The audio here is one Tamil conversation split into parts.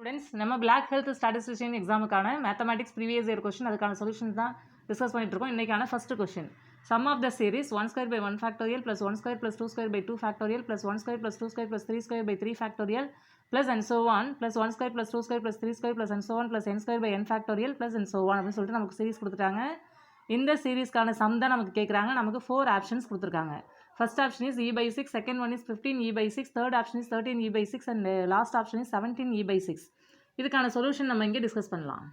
Students, நம்ம Black Health Statistician எக்ஸாமுக்கான மேத்தமேட்டிக்ஸ் ப்ரீவியஸ் இயர் கொஸ்டின் அதுக்கான சொல்யூஷன்ஸ் தான் டிஸ்கஸ் பண்ணிட்டு இருக்கோம். இன்னைக்கான first question, sum of the series 1 square by 1 factorial plus 1 square plus 2 square by 2 factorial plus 1 square plus 2 square plus 3 square by 3 factorial plus and so on plus 1 square plus 2 square plus 3 square plus and so on plus n square by n factorial plus and so on அப்படின்னு சொல்லிட்டு நமக்கு சீரிஸ் கொடுத்துட்டாங்க. இந்த சீரிஸ்க்கான சம் தான் நமக்கு கேட்குறாங்க. நமக்கு 4 ஆப்ஷன்ஸ் கொடுத்துருக்காங்க. First option is e by 6, second one is 15 e by 6, third option is 13 e by 6 and last option is 17 e by 6. இதுக்கான சொல்யூஷன் நம்ம இங்கே டிஸ்கஸ் பண்ணலாம்.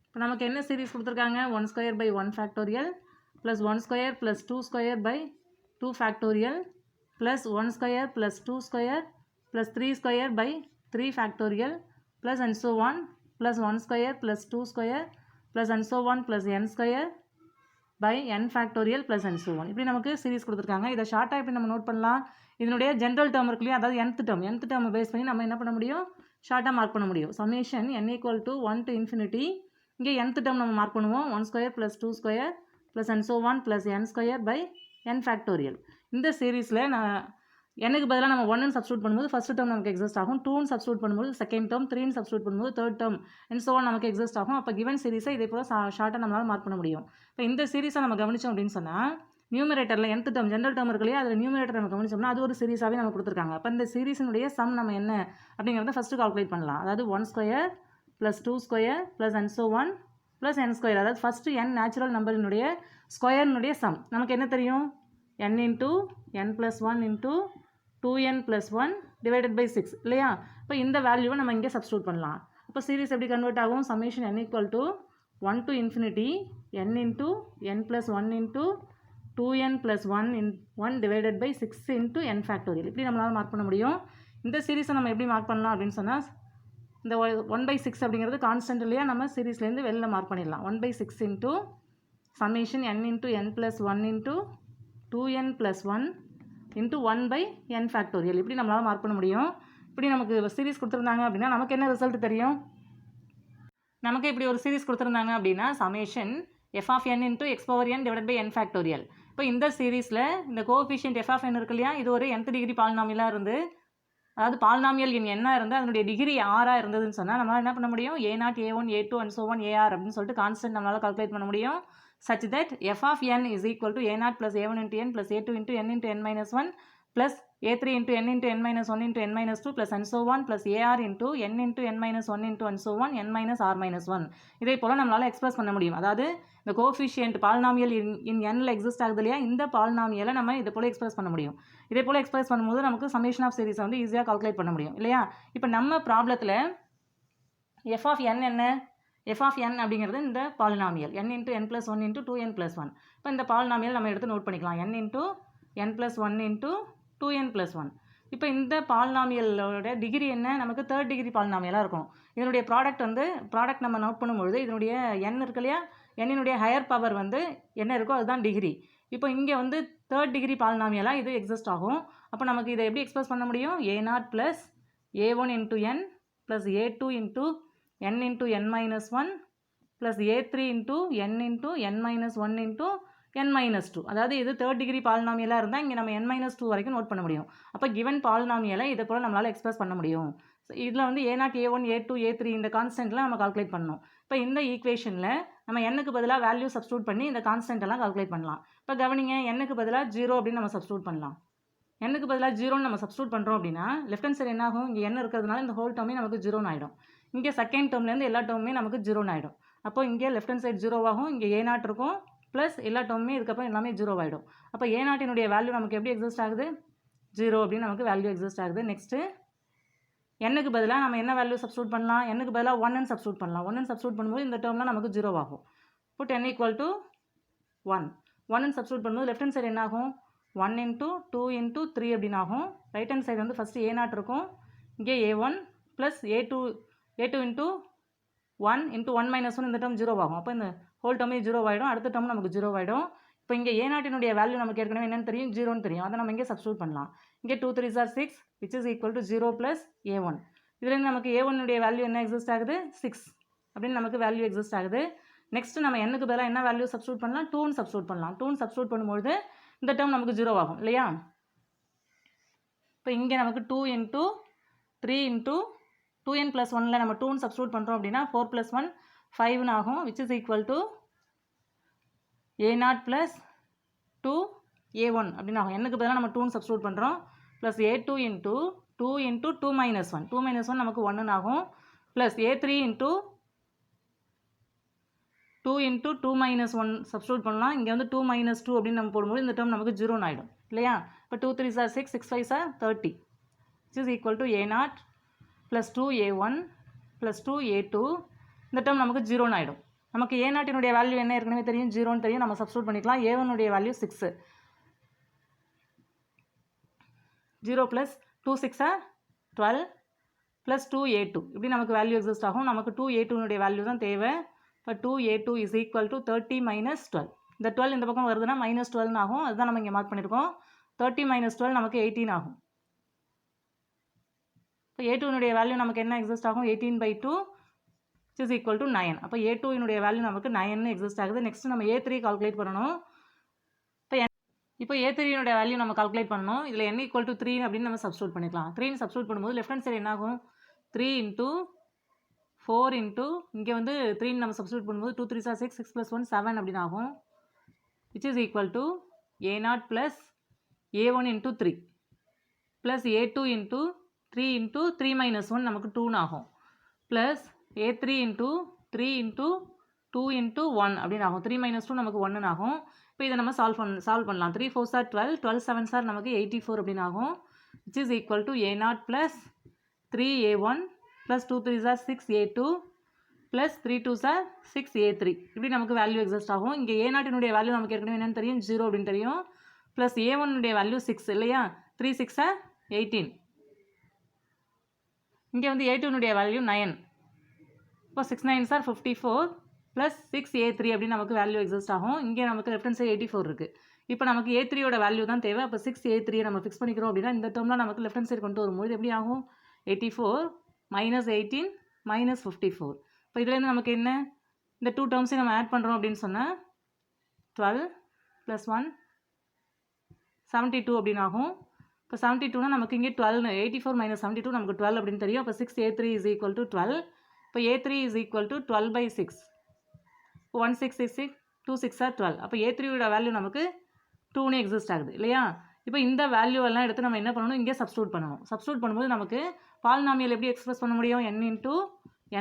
இப்போ நமக்கு என்ன சீரிஸ் கொடுத்துருக்காங்க, 1 square by 1 factorial plus 1 square plus 2 square by 2 factorial plus 1 square plus 2 square plus 3 square by 3 factorial plus and so on plus 1 square plus 2 square plus and so on plus n square by n factorial plus and so on. இப்படி நமக்கு சீரிஸ் கொடுத்துருக்காங்க. இதை ஷார்ட்டாக இப்படி நம்ம நோட் பண்ணலாம். இதனுடைய ஜென்ரல் டேர்ம் இருக்கு இல்லையா, அதாவது nth டேர்ம் பேஸ் பண்ணி நம்ம என்ன பண்ண முடியும், ஷார்ட்டாக மார்க் பண்ண முடியும். Summation n equal to 1 to infinity. இங்கே nth டேர்ம் நம்ம மார்க் பண்ணுவோம், 1 square plus 2 square plus and so on plus n square by n factorial. இந்த சீரீஸில் நான் எனக்கு பதிலாக நம்ம 1ன்னு சப்ஸ்டியூட் பண்ணும்போது ஃபஸ்ட் டேர்ம் நமக்கு எக்ஸிஸ்ட் ஆகும், 2ன்னு சப்ஸ்டியூட் பண்ணும்போது செகண்ட் டேர்ம், 3ன்னு சப்ஸ்டியூட் பண்ணும்போது third term and so on நமக்கு எக்ஸிஸ்ட் ஆகும். அப்போ கிவன் சீரிஸை இதே போல் ஷார்ட்டாக நம்மளால் மார்க் பண்ண முடியும். இப்போ இந்த சீரிஸை நம்ம கவனித்தோம் அப்படின்னு சொன்னால், நியூமரேட்டரில் nth டேர்ம் ஜென்ரல் டேர்ம் இருக்கு இல்லையா, அதில் நியூமரேட்டர் நம்ம கவனிச்சோம்னா அது ஒரு சீரிஸாகவே நம்ம கொடுத்துருக்காங்க. அப்போ இந்த சீரிஸினுடைய சம் நம்ம என்ன அப்படிங்கிறத ஃபஸ்ட்டு கால்குலேட் பண்ணலாம். அதாவது 1 square plus 2 square plus and so on plus n square, அதாவது ஃபஸ்ட்டு n நேச்சுரல் நம்பரினுடைய ஸ்கொயர்னுடைய சம் நமக்கு என்ன தெரியும், n into n plus 1 into 2n plus 1 divided by 6 இல்லையா. இப்போ இந்த வேல்யூவை நம்ம இங்கே சப்ஸ்டியூட் பண்ணலாம். அப்போ சீரிஸ் எப்படி கன்வெர்ட் ஆகும், summation n equal to 1 to infinity n into n plus 1 into 2n plus 1 divided by 6 into n factorial. இப்படி நம்மளால் மார்க் பண்ண முடியும். இந்த சீரிஸை நம்ம எப்படி மார்க் பண்ணலாம் அப்படின்னு சொன்னால், இந்த 1/6 அப்படிங்கிறது கான்ஸ்டன்ட் இல்லையா, நம்ம சீரிஸ்லேருந்து வெளில மார்க் பண்ணிடலாம். 1/6 into summation n into n plus 1 into 2n plus 1 into 1/n factorial. இப்படி நம்மளால் மார்க் பண்ண முடியும். இப்படி நமக்கு சீரிஸ் கொடுத்துருந்தாங்க அப்படின்னா நமக்கு என்ன ரிசல்ட் தெரியும், நமக்கு இப்படி ஒரு சீரிஸ் கொடுத்துருந்தாங்க அப்படின்னா summation f of n into x power n divide by n factorial. இப்போ இந்த சீரிஸில் இந்த கோஎஃபிஷியன்ட் f of n இருக்கு இல்லையா, இது ஒரு nth டிகிரி பாலினாமியலாக இருந்து, அதாவது பாலினாமியல் எண் என்ன இருந்து அதனுடைய டிகிரி ஆராக இருந்ததுன்னு சொன்னால் நம்மளால் என்ன பண்ண முடியும், a0 a1 a2 and so on ar அப்படின்னு சொல்லிட்டு கான்ஸ்டன்ட் நம்மளால் கால்குலேட் பண்ண முடியும். such that f of n is equal to a0 plus a1 into n plus a2 into n into n minus 1 plus a3 into n into n minus 1 into n minus 2 plus and so on plus ar into n minus 1 into and so on n minus r minus 1. இதே போல் நம்மளால் எக்ஸ்பிரஸ் பண்ண முடியும். அதாவது இந்த கோஎஃபிஷியன்ட் பாலினாமியல் இன் n எக்ஸிஸ்ட் ஆகுது இல்லையா, இந்த பாலினாமியலை நம்ம இதை போல் எக்ஸ்பிரஸ் பண்ண முடியும். இதே போல் எக்ஸ்பிரஸ் பண்ணும்போது நமக்கு சமேஷன் ஆஃப் சீரிஸை வந்து ஈஸியாக கால்குலேட் பண்ண முடியும் இல்லையா. இப்போ நம்ம ப்ராப்ளத்தில் f of n என்ன, f of n அப்படிங்கிறது இந்த polynomial n into n plus 1 into 2n plus 1. இப்போ இந்த பாலினாமியல் நம்ம எடுத்து நோட் பண்ணிக்கலாம், n into n plus 1 into 2n plus 1. இப்போ இந்த பாலினாமியலோட டிகிரி என்ன, நமக்கு தேர்ட் டிகிரி பாலினாமியலாக இருக்கும். இதனுடைய ப்ராடக்ட் நம்ம நோட் பண்ணும்பொழுது இதனுடைய n இருக்கு இல்லையா, என்னுடைய ஹையர் பவர் வந்து என்ன இருக்கோ அதுதான் டிகிரி. இப்போ இங்கே வந்து தேர்ட் டிகிரி பாலினாமியலாக இது எக்ஸிஸ்ட் ஆகும். அப்போ நமக்கு இதை எப்படி எக்ஸ்பிரஸ் பண்ண முடியும், a0 plus a1 into n plus a2 into n into n minus 1 plus a3 into n into n minus 1 into n minus 2. அதாவது இது தேர்ட் டிகிரி பாலினாமியலாக இருந்தால் இங்கே நம்ம n minus 2 வரைக்கும் நோட் பண்ண முடியும். அப்போ கிவன் பாலினாமியலை இதை போல் நம்மளால் எக்ஸ்பிரஸ் பண்ண முடியும். இதில் வந்து a0 a1 a2 a3 இந்த கான்ஸ்டன்ட்லாம் நம்ம கால்குலேட் பண்ணணும். இப்போ இந்த ஈக்குவேஷனில் நம்ம n-க்கு பதிலாக வேல்யூ சப்ஸ்டியூட் பண்ணி இந்த கான்ஸ்டன்ட் எல்லாம் கால்குலேட் பண்ணலாம். இப்போ கவனிங்க, n-க்கு பதிலாக 0 அப்படின்னு நம்ம சப்ஸ்டியூட் பண்ணலாம். n-க்கு பதிலாக 0ன்னு நம்ம சப்ஸ்டியூட் பண்ணுறோம் அப்படின்னா லெஃப்ட் ஹேண்ட் சைடு என்ன ஆகும், இங்கே n இருக்கிறதுனால இந்த ஹோல் டேர்மே நமக்கு 0ன்னு ஆகிடும். இங்கே செகண்ட் டேர்ம்லேருந்து எல்லா டேர்மே நமக்கு 0ன்னு ஆகிடும். அப்போ இங்கே லெஃப்ட் ஹேண்ட் சைடு 0 ஆகும், இங்கே a0 இருக்கும் ப்ளஸ் எல்லா டேர்மே இதுக்கப்புறம் எல்லாமே 0 ஆகிடும். அப்போ a0னுடைய வேல்யூ நமக்கு எப்படி எக்ஸிஸ்ட் ஆகுது, 0 அப்படின்னு நமக்கு வேல்யூ எக்ஸிஸ்ட் ஆகுது. நெக்ஸ்ட்டு n-க்கு பதிலாக நம்ம என்ன வேல்யூ சப்ஸ்டியூட் பண்ணலாம், n-க்கு பதிலாக 1ன்னு சப்ஸ்டியூட் பண்ணலாம். 1ன்னு சப்ஸ்டியூட் பண்ணும்போது இந்த டேர்ம்லாம் நமக்கு 0 ஆகும். புட் n ஈக்குவல் டு 1ன்னு சப்ஸ்டியூட் பண்ணும்போது லெஃப்ட் ஹேண்ட் சைடு என்ன ஆகும், 1 இன்ட்டு 2 இன்ட்டு 3 அப்படின்னு ஆகும். ரைட் ஹேண்ட் சைடு வந்து ஃபஸ்ட்டு a0 இருக்கும், இங்கே a1 plus a2 into 1 into 1 minus 1 இந்த டேர்ம் 0 ஆகும். அப்போ இந்த ஹோல் டேர்மே 0 ஆகிடும், அடுத்த டேர்ம் நமக்கு 0 ஆகிடும். இப்போ இங்கே a0னுடைய வேல்யூ நமக்கு ஏற்கனவே என்னென்னு தெரியும், 0ன்னு தெரியும். அதை நம்ம இங்கே சப்ஸ்டியூட் பண்ணலாம். இங்கே 2 3s are 6 which is equal to 0 plus a1. இதுலேருந்து நமக்கு a1னுடைய வேல்யூ என்ன எக்ஸிஸ்ட் ஆகுது, 6 அப்படின்னு நமக்கு வேல்யூ எக்ஸிஸ்ட் ஆகுது. நெக்ஸ்ட் நம்ம n-க்கு பதிலாக என்ன வேல்யூ சப்ஸ்டியூட் பண்ணலாம், 2ன்னு சப்ஸ்டியூட் பண்ணலாம். 2ன்னு சப்ஸ்டியூட் பண்ணும்போது இந்த டேர்ம் நமக்கு 0 ஆகும் இல்லையா. இப்போ இங்கே நமக்கு 2 இன்ட்டு 3 இன்ட்டு 2n + 1ல நம்ம 2ன்னு சப்ஸ்டியூட் பண்ணுறோம் அப்படின்னா 4 + 1 5ன்னு ஆகும், which is equal to a0 + 2a1 அப்படின்னு ஆகும். என்னக்கு பதிலாக நம்ம 2ன்னு சப்ஸ்டியூட் பண்ணுறோம், ப்ளஸ் a2 இன்ட்டு 2 இன்ட்டு 2 - 1 2 - 1 நமக்கு 1ன்னு ஆகும், plus a3 into 2 into 2 - 1 substitute பண்ணலாம். இங்கே வந்து 2 - 2 அப்படின்னு நம்ம போடும்போது இந்த டேர்ம் நமக்கு 0 ஆகிடும் இல்லையா. இப்போ 2 3s are 6, 6 5s are 30, which is equal to a0 + 2a1 + 2a2. இந்த டேர்ம் நமக்கு 0 ஆகிடும். நமக்கு a0 வேல்யூ என்ன ஏற்கனவே தெரியும், 0ன்னு தெரியும், நம்ம சப்ஸ்டியூட் பண்ணிக்கலாம். a1 வேல்யூ 6, 0 + 2 6 are 12 + 2a2 இப்படி நமக்கு வேல்யூ எக்ஸிஸ்ட் ஆகும். நமக்கு 2a2 வேல்யூ தான் தேவை. இப்போ 2a2 is equal to 30 - 12. இந்த 12 இந்த பக்கம் வருதுன்னா -12 ஆகும், அதுதான் நம்ம இங்கே மார்க் பண்ணியிருக்கோம். 30 - 12 நமக்கு 18 ஆகும். இப்போ a2 வேல்யூ நமக்கு என்ன எக்ஸிஸ்ட் ஆகும், 18/2 which is equal to 9. அப்போ a2 வேல்யூ நமக்கு 9ன்னு எக்ஸிஸ்ட் ஆகுது. நெக்ஸ்ட் நம்ம a3 கால்குலேட் பண்ணணும். இப்போ a3 வேல்யூ நம்ம கால்குலேட் பண்ணணும். இதில் n = 3 அப்படின்னு நம்ம சப்ஸ்டியூட் பண்ணிக்கலாம். 3ன்னு சப்ஸ்டியூட் பண்ணும்போது லெஃப்ட் ஹேண்ட் சைடு என்ன ஆகும், 3 இன்ட்டு 4 இன்ட்டு இங்கே வந்து 3ன்னு நம்ம சப்ஸ்டியூட் பண்ணும்போது 2 3s are 6, 6 + 1 7 அப்படின்னு ஆகும், which is equal to a0 + a1 into 3 plus a2 into 3 into 3 - 1 நமக்கு 2ன்னு ஆகும், plus a3 into 3 into 2 into 1 அப்படின்னு ஆகும். 3 - 2 நமக்கு 1ன்னு ஆகும். இப்போ இதை நம்ம சால்வ் பண்ணலாம். 3 4s are 12, 12 7s are நமக்கு 84 அப்படின்னு ஆகும், which is equal to a0 + 3a1 + 2 3s are 6a2 + 3 2s are 6a3 இப்படி நமக்கு வேல்யூ எக்ஸிஸ்ட் ஆகும். இங்கே a0 வேல்யூ நமக்கு ஏற்கனவே என்னன்னு தெரியும், 0 அப்படின்னு தெரியும், ப்ளஸ் a1 வேல்யூ 6 இல்லையா, 3 6 are 18. இங்கே வந்து a2 வேல்யூ 9, இப்போ 6 9s are 54 ப்ளஸ் 6a3 அப்படின்னு நமக்கு வேல்யூ எக்ஸிஸ்ட் ஆகும். இங்கே நமக்கு லெஃப்ட் ஹேண்ட் சைடு 84 இருக்குது. இப்போ நமக்கு a3 வேல்யூ தான் தேவை. அப்போ 6a3 நம்ம ஃபிக்ஸ் பண்ணிக்கிறோம் அப்படின்னா இந்த டேர்ம்லாம் நமக்கு லெஃப்ட் ஹேண்ட் சைடு கொண்டு வரும்போது எப்படி ஆகும், 84 - 18 - 54. இப்போ இதுலேருந்து நமக்கு என்ன, இந்த 2 டேர்ம்ஸையும் நம்ம ஆட் பண்ணுறோம் அப்படின்னு சொன்னால் 12 + 1 72 அப்படின்னு ஆகும். இப்போ 72னா நமக்கு இங்கே 12, 84 - 72 நமக்கு 12 அப்படின்னு தெரியும். அப்போ 6a3 is equal to 12. இப்போ a3 is equal to 12/6. 1 6 6 6 2 6 are 12. அப்போ a3 வேல்யூ நமக்கு 2ன்னு எக்ஸிஸ்ட் ஆகுது இல்லையா. இப்போ இந்த வேல்யூ எல்லாம் எடுத்து நம்ம என்ன பண்ணணும், இங்கே சப்ஸ்டியூட் பண்ணணும். சப்ஸ்டியூட் பண்ணும்போது நமக்கு பாலினாமியல் எப்படி எக்ஸ்பிரஸ் பண்ண முடியும், n into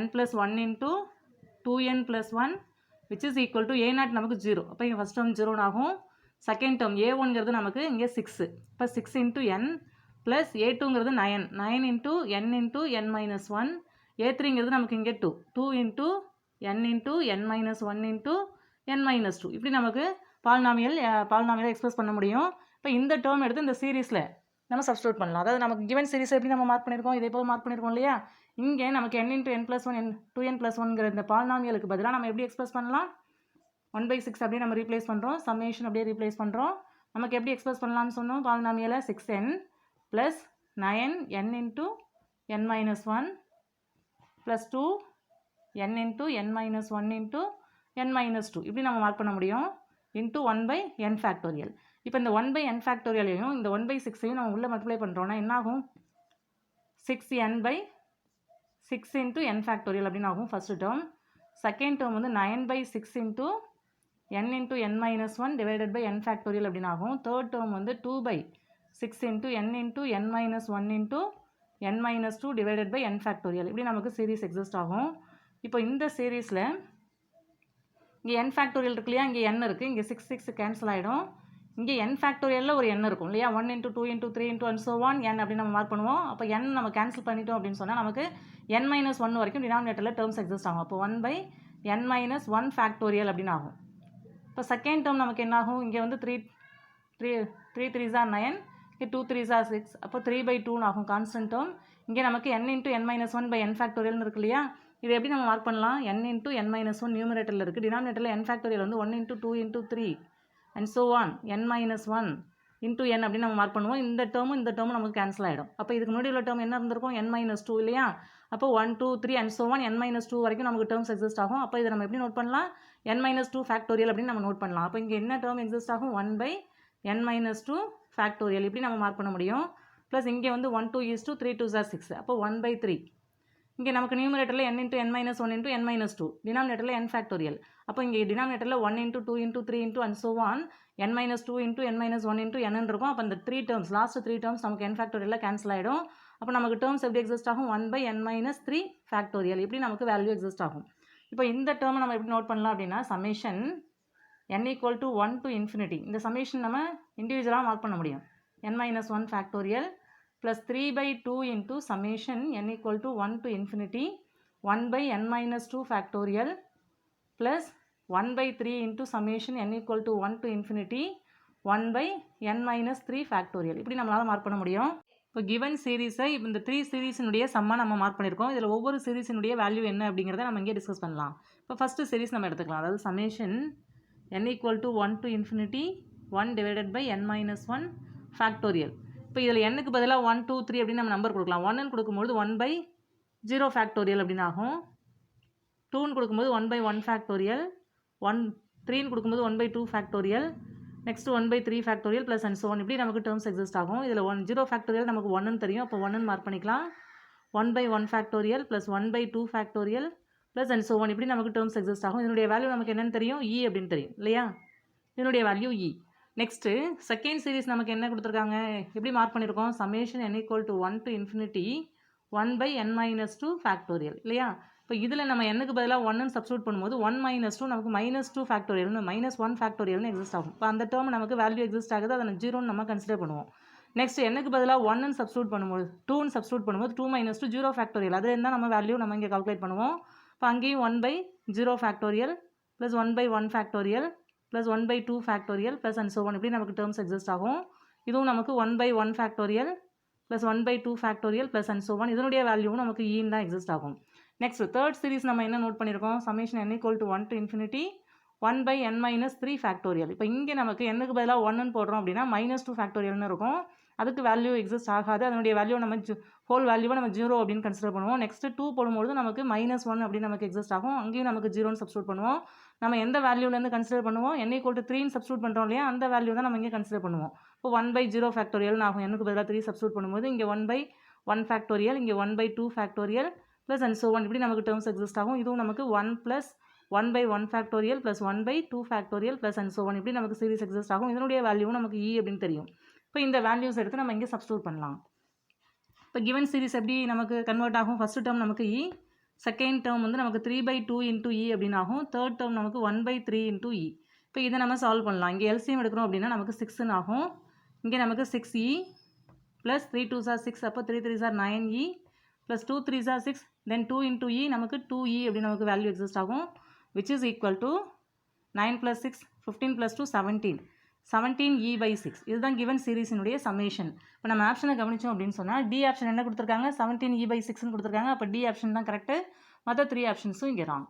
n + 1 into 2n + 1 which is equal to a0 நமக்கு 0. அப்போ இங்கே ஃபஸ்ட் டேர்ம் 0 ஆகும். செகண்ட் டேர்ம் a1ங்கிறது நமக்கு இங்கே 6, இப்போ 6 இன்ட்டு n ப்ளஸ் a2ங்கிறது 9, 9 இன்ட்டு n இன்ட்டு n - 1, a3ங்கிறது நமக்கு இங்கே 2, 2 into n into n - 1 into n - 2 இப்படி நமக்கு பாலினாமியல் எக்ஸ்பிரஸ் பண்ண முடியும். இப்போ இந்த டேர்ம் எடுத்து இந்த சீரீஸில் நம்ம சப்ஸ்டியூட் பண்ணலாம். அதாவது நமக்கு கிவன் சீரீஸ் எப்படி நம்ம மார்க் பண்ணியிருக்கோம், இதே போல் மார்க் பண்ணியிருக்கோம் இல்லையா. இங்கே நமக்கு n இன்ட்டு n + 1 2n + 1ங்கிற இந்த பாலினாமியலுக்கு பதிலாக நம்ம எப்படி எக்ஸ்பிரஸ் பண்ணலாம், 1/6 அப்படியே நம்ம ரீப்ளேஸ் பண்ணுறோம், சம்மேஷன் அப்படியே ரீப்ளேஸ் பண்ணுறோம். நமக்கு எப்படி எக்ஸ்பிரஸ் பண்ணலாம்னு சொன்னோம், பாலினாமியலை 6n + 9n into n - 1 plus 2n into n - 1 into n - 2 இப்படி நம்ம மார்க் பண்ண முடியும், இன்ட்டு 1/n ஃபேக்டோரியல். இப்போ இந்த 1/n ஃபேக்டோரியலையும் இந்த 1/6ஐயும் நம்ம உள்ளே மல்டிப்ளை பண்ணுறோன்னா என்ன ஆகும், 6n/6 இன்ட்டு n ஃபேக்டோரியல் அப்படின்னு ஆகும் ஃபஸ்ட்டு டேர்ம். செகண்ட் டேர்ம் வந்து 9/6 into n into n - 1 divided by n factorial அப்படின்னு ஆகும். தேர்ட் டேர்ம் வந்து 2/6 into n into n - 1 into n - 2 divided by n factorial இப்படி நமக்கு சீரீஸ் எக்ஸிஸ்ட் ஆகும். இப்போ இந்த சீரீஸில் இங்கே n ஃபேக்டோரியல் இருக்கு இல்லையா, இங்கே n இருக்குது, இங்கே 6 6 கேன்சல் ஆகிடும். இங்கே n ஃபேக்டோரியலில் ஒரு n இருக்கும் இல்லையா, 1 into 2 into 3 into and so on n அப்படின்னு நம்ம மார்க் பண்ணுவோம். அப்போ n நம்ம கேன்சல் பண்ணிட்டோம் அப்படின்னு சொன்னால் நமக்கு n - 1 வரைக்கும் டினாமினேட்டரில் டேர்ம்ஸ் எக்ஸிஸ்ட் ஆகும். அப்போ 1/n - 1 ஃபேக்டோரியல் அப்படின்னு ஆகும். இப்போ செகண்ட் டேர்ம் நமக்கு என்ன ஆகும், இங்கே வந்து 3 3s are 9, இங்கே 2 3s are 6, அப்போ 3/2 ஆகும் கான்ஸ்டன்ட் டேர்ம். இங்கே நமக்கு n இன்ட்டு n - 1/n ஃபேக்டோரியல்னு இருக்கு இல்லையா, இது எப்படி நம்ம மார்க் பண்ணலாம், n இன்ட்டு n - 1 நியூமரேட்டரில் இருக்குது, டினாமினேட்டரில் n ஃபேக்டோரியல் வந்து 1 into 2 into 3 and so on n - 1 into n அப்படின்னு நம்ம மார்க் பண்ணுவோம். இந்த டேர்மும் நமக்கு கேன்சல் ஆகிடும். அப்போ இதுக்கு முன்னாடி உள்ள டேர்ம் என்ன இருந்திருக்கும், n - 2 இல்லையா. அப்போ 1 2 3 and so on n - 2 வரைக்கும் நமக்கு டேர்ம்ஸ் எக்ஸிஸ்ட் ஆகும். அப்போ இதை நம்ம எப்படி நோட் பண்ணலாம், n - 2 ஃபேக்டோரியல் அப்படின்னு நம்ம நோட் பண்ணலாம். அப்போ இங்கே என்ன டேர்ம் எக்ஸிஸ்ட் ஆகும், 1/n - 2 ஃபேக்டோரியல் இப்படி நம்ம மார்க் பண்ண முடியும். ப்ளஸ் இங்கே வந்து 1 2 3 2s are 6, அப்போ 1/3. இங்கே நமக்கு நியூமரேட்டரில் n into n minus 1 into n minus 2, டினாமினேட்டரில் n ஃபேக்டோரியல். அப்போ இங்கே டினாமினேட்டரில் 1 into 2 into 3 into and so on n minus 2 into n minus 1 into n இருக்கும். அப்போ அந்த 3 டேர்ம்ஸ் லாஸ்ட் 3 டேர்ம்ஸ் நமக்கு n ஃபேக்டோரியலில் கேன்சல் ஆகிடும். அப்போ நமக்கு டேர்ம்ஸ் எப்படி எக்ஸிஸ்ட் ஆகும்? 1 by n minus 3 ஃபேக்டோரியல் இப்படி நமக்கு வேல்யூ எக்ஸிஸ்ட் ஆகும். இப்போ இந்த டேர்மை நம்ம எப்படி நோட் பண்ணலாம் அப்படின்னா summation n equal to 1 to infinity. இந்த சமேஷன் நம்ம இண்டிவிஜுவலாக மார்க் பண்ண முடியும். n minus 1 factorial plus 3 by 2 into summation n equal to 1 to infinity 1 by n minus 2 factorial plus 1 by 3 into summation n equal to 1 to infinity 1 by n minus 3 factorial இப்படி நம்மளால் மார்க் பண்ண முடியும். இப்போ given சீரீஸை இந்த 3 சீரீஸினுடைய சம்மாக நம்ம மார்க் பண்ணியிருக்கோம். இதில் ஒவ்வொரு சீரீஸினுடைய வேல்யூ என்ன அப்படிங்கிறத நம்ம இங்கே டிஸ்கஸ் பண்ணலாம். இப்போ ஃபஸ்ட்டு சீரீஸ் நம்ம எடுத்துக்கலாம். அதாவது summation n equal to 1 to infinity 1 divided by n minus 1 factorial. இப்போ இதில் n-க்கு பதிலாக 1 2 3 அப்படின்னு நம்ம நம்பர் கொடுக்கலாம். 1ன்னு கொடுக்கும்போது 1 by 0 ஃபேக்டோரியல் அப்படின்னு ஆகும். 2ன்னு கொடுக்கும்போது 1 by 1 ஃபேக்டோரியல், 3ன்னு கொடுக்கும்போது 1 by 2 factorial, next 1 by 3 factorial plus and so on இப்படி நமக்கு டேர்ம்ஸ் எக்ஸிஸ்ட் ஆகும். இதில் 0 ஃபேக்டோரியல் நமக்கு 1ன்னு தெரியும். அப்போ 1ன்னு மார்க் பண்ணிக்கலாம். 1 by 1 factorial plus 1 by 2 factorial plus and so on இப்படி நமக்கு டேர்ம்ஸ் எக்ஸிஸ்ட் ஆகும். இதனுடைய வேல்யூ நமக்கு என்னென்னு தெரியும்? E அப்படின்னு தெரியும் இல்லையா? இதனுடைய value E. Next second series நமக்கு என்ன கொடுத்துருக்காங்க? எப்படி மார்க் பண்ணியிருக்கோம்? Summation n equal to 1 to infinity 1 by n minus 2 factorial இல்லையா? இப்போ இதில் நம்ம n-க்கு பதிலாக 1ன்னு சப்ஸ்டியூட் பண்ணும்போது 1 minus 2 நமக்கு -2 ஃபேக்டோரியல்னு -1 ஃபேக்டோரியல்னு எக்ஸிஸ்ட் ஆகும். இப்போ அந்த டேர்ம் நமக்கு வேல்யூ எக்ஸிஸ்ட் ஆகுது, அதை 0ன்னு நம்ம கன்சிடர் பண்ணுவோம். நெக்ஸ்ட் n-க்கு பதிலாக 1ன்னு சப்ஸ்டியூட் பண்ணும்போது 2ன்னு சப்ஸ்டியூட் பண்ணும்போது 2 minus 2 0 ஃபேக்டோரியல் அது இருந்தால் நம்ம வேல்யூ நம்ம இங்கே கால்குலேட் பண்ணுவோம். இப்போ அங்கேயும் 1 by 0 factorial plus 1 by 1 factorial plus 1 by 2 factorial plus and so on இப்படி நமக்கு டேர்ம்ஸ் எக்ஸிஸ்ட் ஆகும். இதுவும் நமக்கு 1 by 1 factorial plus 1 by 2 factorial plus and so one இதனுடைய வேல்யூவும் நமக்கு ஈன்னு தான் எக்ஸிஸ்ட் ஆகும். நெக்ஸ்ட் தேர்ட் சீரீஸ் நம்ம என்ன நோட் பண்ணியிருக்கோம்? Summation n equal to 1 to infinity 1 by n minus 3 factorial. இப்போ இங்கே நமக்கு n-க்கு பதிலாக 1ன்னு போடுறோம் அப்படின்னா -2 ஃபேக்டோரியல்னு இருக்கும். அதுக்கு வேல்யூ எக்ஸிஸ்ட் ஆகாது. அதனுடைய வேல்யூ நம்ம ஹோல் வேல்யூவை நம்ம 0 அப்படின்னு கன்சிடர் பண்ணுவோம். நெக்ஸ்ட் 2 போடும்போது நமக்கு -1 அப்படின்னு நமக்கு எக்ஸிஸ்ட் ஆகும். அங்கேயும் நமக்கு 0ன்னு சப்ஸ்டியூட் பண்ணுவோம். நம்ம எந்த வேல்யூலேருந்து கன்சிடர் பண்ணுவோம்? n equal to 3ன்னு சப்ஸ்டியூட் பண்ணுறோம் இல்லையா? அந்த வேல்யூ தான் நம்ம இங்கே கன்சிடர் பண்ணுவோம். இப்போ 1 by 0 ஃபேக்டோரியல்னு ஆகும். n-க்கு பதிலாக 3 சப்ஸ்டியூட் பண்ணும்போது இங்கே 1 by 1 ஃபேக்டோரியல், இங்கே 1 by 2 factorial plus and so on இப்படி நமக்கு டேர்ம்ஸ் எக்ஸிஸ்ட் ஆகும். இதுவும் நமக்கு 1 + 1 by 1 factorial plus 1 by 2 factorial plus and so on இப்படி நமக்கு சீரிஸ் எக்ஸிஸ்ட் ஆகும். இதனுடைய வேல்யூவும் நமக்கு E அப்படின்னு தெரியும். இப்போ இந்த வேல்யூஸ் எடுத்து நம்ம இங்கே சப்ஸ்டியூட் பண்ணலாம். இப்போ கிவன் சீரிஸ் எப்படி நமக்கு கன்வெர்ட் ஆகும்? ஃபஸ்ட்டு டேர்ம் நமக்கு E, செகண்ட் டேர்ம் வந்து நமக்கு 3 by 2 into E அப்படின்னு ஆகும். தேர்ட் டேர்ம் நமக்கு 1 by 3 into E. இப்போ இதை நம்ம சால்வ் பண்ணலாம். இங்கே LCM எடுக்கிறோம் அப்படின்னா நமக்கு 6ன்னு ஆகும். இங்கே நமக்கு 6E ப்ளஸ் 3 2s are 6, அப்போ 3 3s are 9E plus 2 3s are 6, then 2 into E நமக்கு 2E அப்படின்னு நமக்கு வேல்யூ எக்ஸிஸ்ட் ஆகும், which is equal to 9 + 6 15 + 2 17 17E by 6. இதுதான் கிவன் சீரீஸினுடைய சமேஷன். இப்போ நம்ம ஆப்ஷனை கவனித்தோம் அப்படின்னு சொன்னால் டி ஆப்ஷன் என்ன கொடுத்துருக்காங்க? 17E by 6ன்னு கொடுத்துருக்காங்க. அப்போ டி ஆப்ஷன் தான் கரெக்டு, மற்ற 3 ஆப்ஷன்ஸும் இங்கே ராங்.